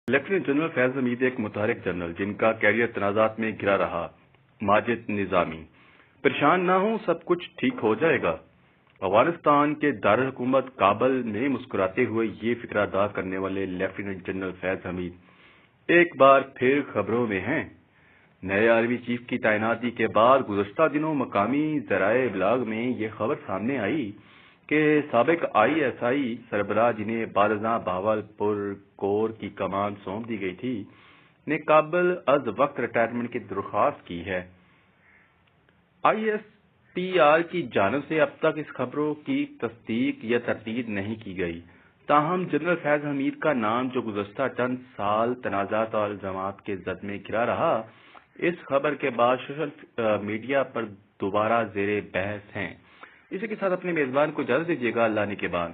Lieutenant general فیض حمید ایک متحرک general جن کا کیریئر تنازعات میں گھرا رہا۔ ماجد نظامی: پریشان نہ ہوں، سب کچھ ٹھیک ہو جائے گا۔ افغانستان کے دارالحکومت کابل میں مسکراتے ہوئے یہ فکرہ ادا کرنے والے لیفٹیننٹ جنرل فیض حمید ایک بار پھر خبروں میں ہیں۔ نئے آرمی چیف کی تعیناتی کے بعد گزشتہ دنوں مقامی ذرائع ابلاغ میں یہ خبر سامنے آئی کہ سابق آئی ایس آئی سربراہ جنہیں بعد ازاں بہاولپور کور کی کمان سونپ دی گئی تھی نے قابل از وقت ریٹائرمنٹ کی درخواست کی ہے۔ آئی ایس پی آر کی جانب سے اب تک اس خبروں کی تصدیق یا تردید نہیں کی گئی، تاہم جنرل فیض حمید کا نام جو گزشتہ چند سال تنازعات اور الزامات کے زد میں گھرا رہا، اس خبر کے بعد سوشل میڈیا پر دوبارہ زیر بحث ہیں۔ اسی کے ساتھ اپنے میزبان کو اجازت دیجیے گا، اللہ نے کے بعد